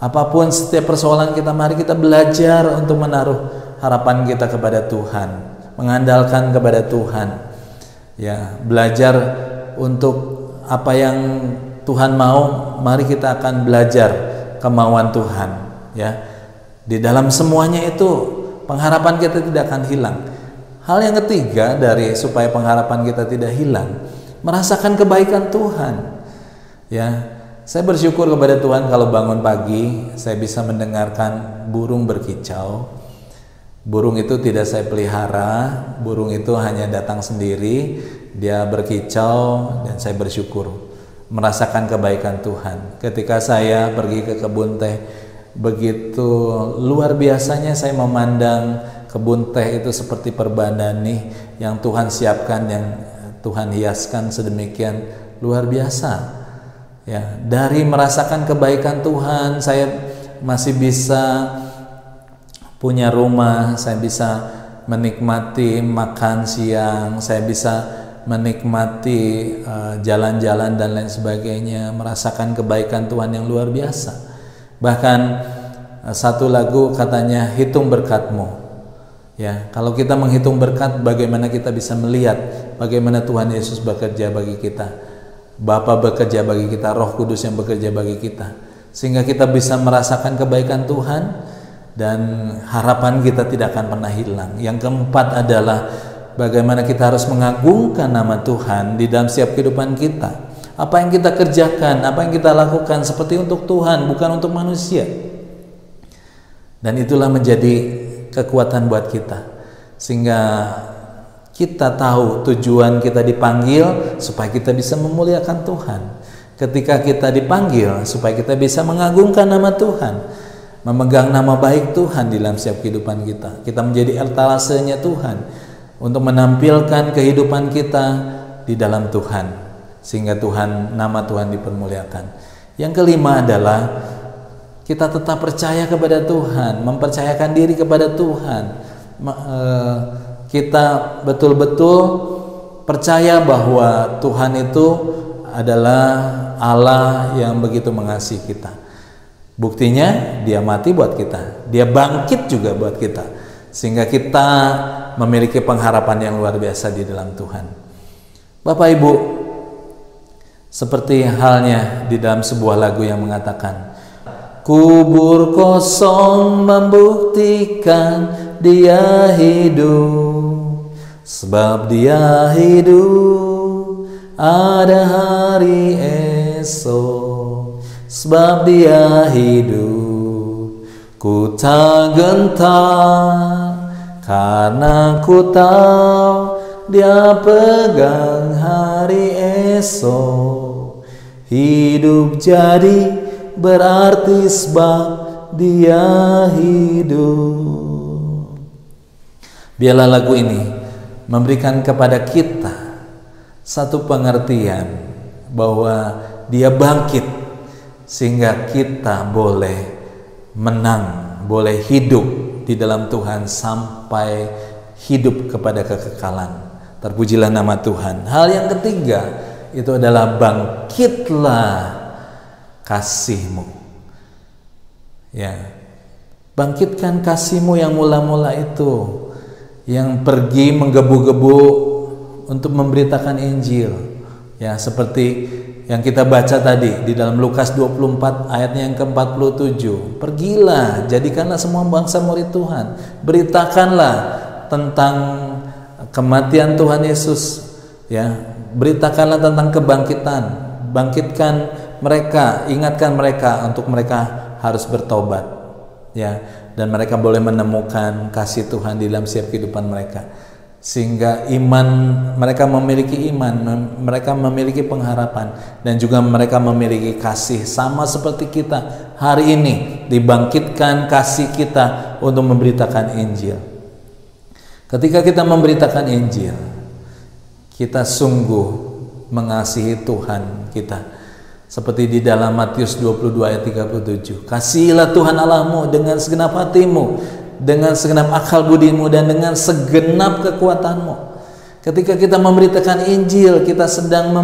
Apapun setiap persoalan kita, mari kita belajar untuk menaruh harapan kita kepada Tuhan, mengandalkan kepada Tuhan. Ya, belajar untuk apa yang Tuhan mau, mari kita akan belajar kemauan Tuhan. Ya, di dalam semuanya itu pengharapan kita tidak akan hilang. Hal yang ketiga dari supaya pengharapan kita tidak hilang, merasakan kebaikan Tuhan. Ya, saya bersyukur kepada Tuhan kalau bangun pagi saya bisa mendengarkan burung berkicau. Burung itu tidak saya pelihara, burung itu hanya datang sendiri, dia berkicau dan saya bersyukur merasakan kebaikan Tuhan. Ketika saya pergi ke kebun teh begitu luar biasanya saya memandang kebun teh itu seperti perbanan nih yang Tuhan siapkan, yang Tuhan hiaskan sedemikian luar biasa. Ya, dari merasakan kebaikan Tuhan, saya masih bisa punya rumah, saya bisa menikmati makan siang, saya bisa menikmati jalan-jalan dan lain sebagainya, merasakan kebaikan Tuhan yang luar biasa. Bahkan satu lagu katanya hitung berkat-Mu. Ya, kalau kita menghitung berkat, bagaimana kita bisa melihat bagaimana Tuhan Yesus bekerja bagi kita, Bapa bekerja bagi kita, Roh Kudus yang bekerja bagi kita, sehingga kita bisa merasakan kebaikan Tuhan dan harapan kita tidak akan pernah hilang. Yang keempat adalah bagaimana kita harus mengagungkan nama Tuhan di dalam setiap kehidupan kita. Apa yang kita kerjakan, apa yang kita lakukan seperti untuk Tuhan, bukan untuk manusia. Dan itulah menjadi kekuatan buat kita, sehingga kita tahu tujuan kita dipanggil supaya kita bisa memuliakan Tuhan. Ketika kita dipanggil supaya kita bisa mengagungkan nama Tuhan, memegang nama baik Tuhan di dalam setiap kehidupan kita. Kita menjadi etalasenya Tuhan untuk menampilkan kehidupan kita di dalam Tuhan, sehingga nama Tuhan dipermuliakan. Yang kelima adalah kita tetap percaya kepada Tuhan, mempercayakan diri kepada Tuhan. Kita betul-betul percaya bahwa Tuhan itu adalah Allah yang begitu mengasihi kita. Buktinya Dia mati buat kita, Dia bangkit juga buat kita, sehingga kita memiliki pengharapan yang luar biasa di dalam Tuhan. Bapak Ibu, seperti halnya di dalam sebuah lagu yang mengatakan, kubur kosong membuktikan Dia hidup, sebab Dia hidup ada hari esok, sebab Dia hidup ku tak gentar, karena ku tahu Dia pegang hari esok. Hidup jadi berarti sebab Dia hidup. Biarlah lagu ini memberikan kepada kita satu pengertian bahwa Dia bangkit, sehingga kita boleh menang, boleh hidup di dalam Tuhan sampai hidup kepada kekekalan. Terpujilah nama Tuhan. Hal yang ketiga itu adalah bangkitlah kasih-Mu. Ya, bangkitkan kasih-Mu yang mula-mula itu, yang pergi menggebu-gebu untuk memberitakan Injil. Ya, seperti yang kita baca tadi di dalam Lukas 24 ayatnya yang ke-47. Pergilah, jadikanlah semua bangsa murid Tuhan. Beritakanlah tentang kematian Tuhan Yesus, ya. Beritakanlah tentang kebangkitan. Bangkitkan mereka, ingatkan mereka untuk mereka harus bertobat, ya, dan mereka boleh menemukan kasih Tuhan di dalam setiap kehidupan mereka, sehingga iman mereka memiliki iman, mereka memiliki pengharapan, dan juga mereka memiliki kasih sama seperti kita hari ini. Dibangkitkan kasih kita untuk memberitakan Injil. Ketika kita memberitakan Injil, kita sungguh mengasihi Tuhan kita. Seperti di dalam Matius 22 ayat 37. Kasihilah Tuhan Allahmu dengan segenap hatimu, dengan segenap akal budimu, dan dengan segenap kekuatanmu. Ketika kita memberitakan Injil, kita sedang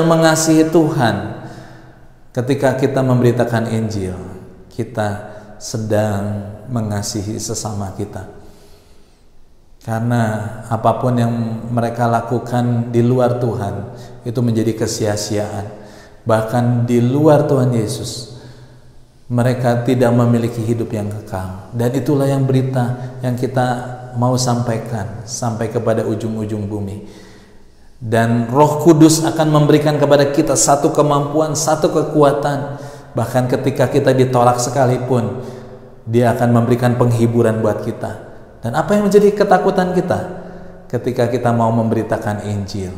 mengasihi Tuhan. Ketika kita memberitakan Injil, kita sedang mengasihi sesama kita. Karena apapun yang mereka lakukan di luar Tuhan itu menjadi kesia-siaan. Bahkan di luar Tuhan Yesus, mereka tidak memiliki hidup yang kekal. Dan itulah yang berita yang kita mau sampaikan sampai kepada ujung-ujung bumi. Dan Roh Kudus akan memberikan kepada kita satu kemampuan, satu kekuatan. Bahkan ketika kita ditolak sekalipun, Dia akan memberikan penghiburan buat kita. Dan apa yang menjadi ketakutan kita ketika kita mau memberitakan Injil?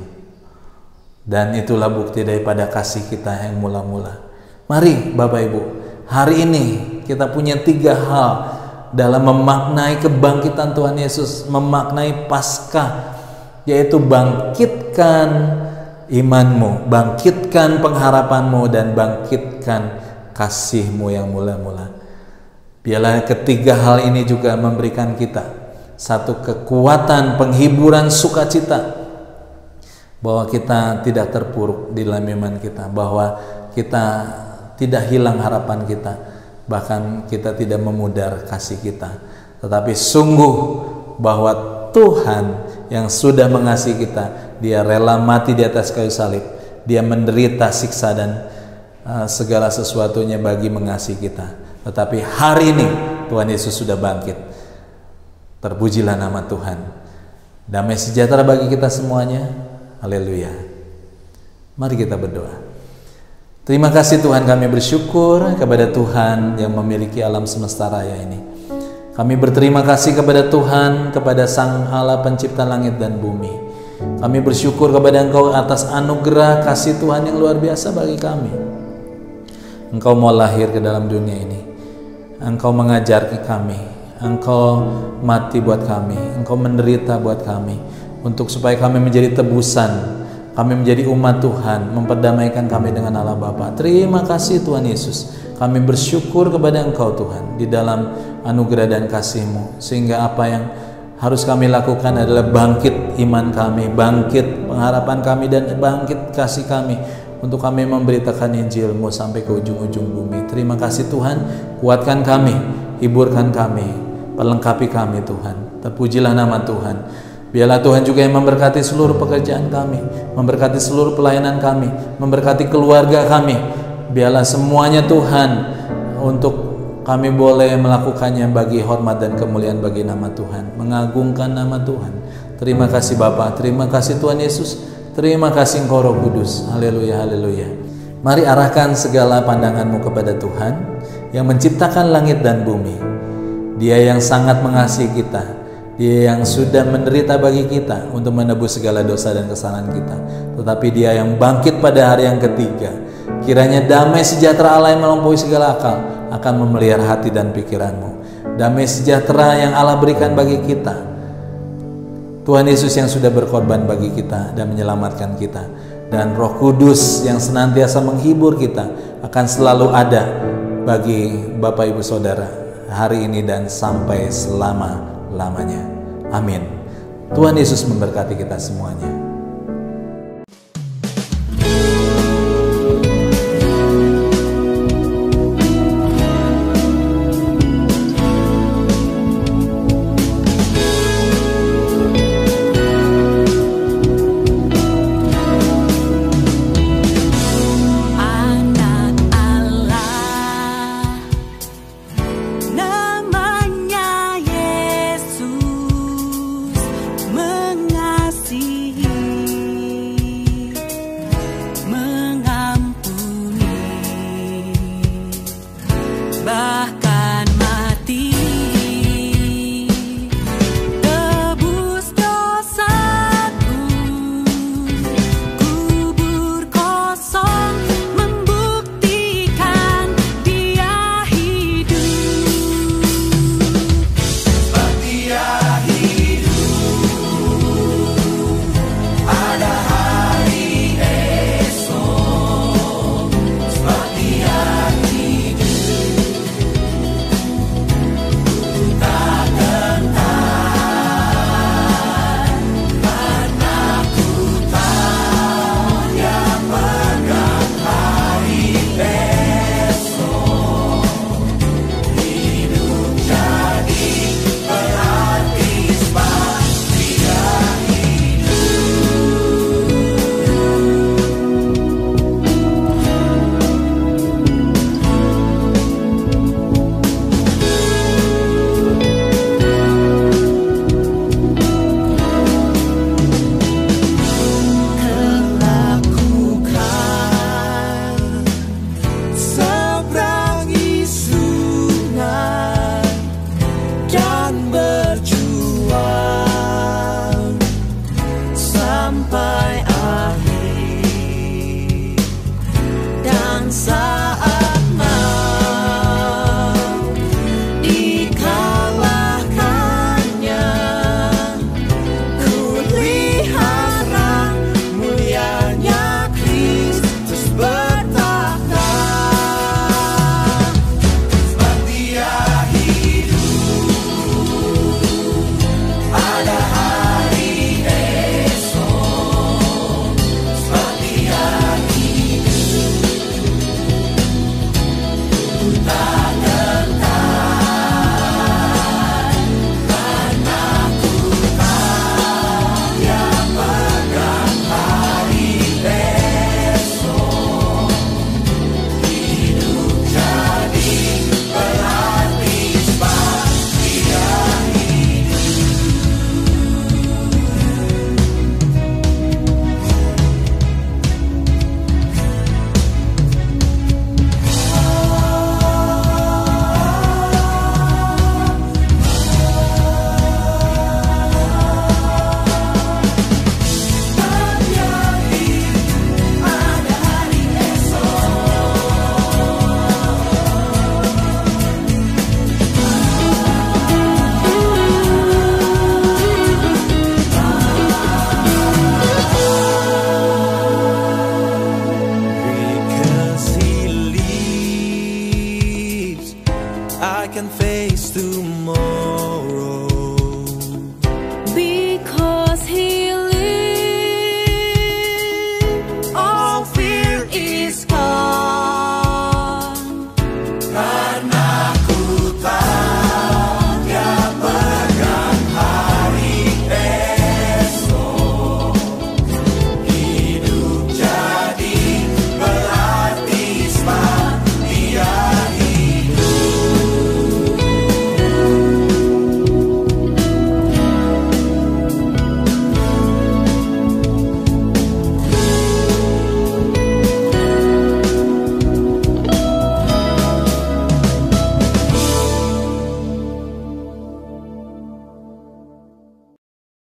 Dan itulah bukti daripada kasih kita yang mula-mula. Mari Bapak Ibu, Hari ini kita punya 3 hal dalam memaknai kebangkitan Tuhan Yesus, memaknai Paskah, yaitu bangkitkan imanmu, bangkitkan pengharapanmu, dan bangkitkan kasihmu yang mula-mula. Biarlah ketiga hal ini juga memberikan kita satu kekuatan, penghiburan, sukacita, bahwa kita tidak terpuruk di dalam iman kita, bahwa kita tidak hilang harapan kita, bahkan kita tidak memudar kasih kita, tetapi sungguh bahwa Tuhan yang sudah mengasihi kita, Dia rela mati di atas kayu salib, Dia menderita siksa dan segala sesuatunya bagi mengasihi kita. Tetapi hari ini Tuhan Yesus sudah bangkit. Terpujilah nama Tuhan. Damai sejahtera bagi kita semuanya. Haleluya. Mari kita berdoa. Terima kasih Tuhan, kami bersyukur kepada Tuhan yang memiliki alam semesta raya ini. Kami berterima kasih kepada Tuhan, kepada Sang Allah pencipta langit dan bumi. Kami bersyukur kepada Engkau atas anugerah kasih Tuhan yang luar biasa bagi kami. Engkau mau lahir ke dalam dunia ini. Engkau mengajar kami. Engkau mati buat kami. Engkau menderita buat kami, untuk supaya kami menjadi tebusan, kami menjadi umat Tuhan, memperdamaikan kami dengan Allah Bapa. Terima kasih Tuhan Yesus. Kami bersyukur kepada Engkau Tuhan di dalam anugerah dan kasih-Mu, sehingga apa yang harus kami lakukan adalah bangkit iman kami, bangkit pengharapan kami, dan bangkit kasih kami untuk kami memberitakan Injil-Mu sampai ke ujung-ujung bumi. Terima kasih Tuhan, kuatkan kami, hiburkan kami, perlengkapi kami Tuhan. Terpujilah nama Tuhan. Biarlah Tuhan juga yang memberkati seluruh pekerjaan kami, memberkati seluruh pelayanan kami, memberkati keluarga kami. Biarlah semuanya Tuhan, untuk kami boleh melakukannya bagi hormat dan kemuliaan bagi nama Tuhan, mengagungkan nama Tuhan. Terima kasih Bapa, terima kasih Tuhan Yesus, terima kasih Engkau Roh Kudus. Haleluya, haleluya. Mari arahkan segala pandanganmu kepada Tuhan yang menciptakan langit dan bumi. Dia yang sangat mengasihi kita, Dia yang sudah menderita bagi kita untuk menebus segala dosa dan kesalahan kita. Tetapi Dia yang bangkit pada hari yang ketiga. Kiranya damai sejahtera Allah yang melampaui segala akal akan memelihara hati dan pikiranmu. Damai sejahtera yang Allah berikan bagi kita, Tuhan Yesus yang sudah berkorban bagi kita dan menyelamatkan kita, dan Roh Kudus yang senantiasa menghibur kita akan selalu ada bagi Bapak Ibu Saudara hari ini dan sampai selama-lamanya. Amin. Tuhan Yesus memberkati kita semuanya. See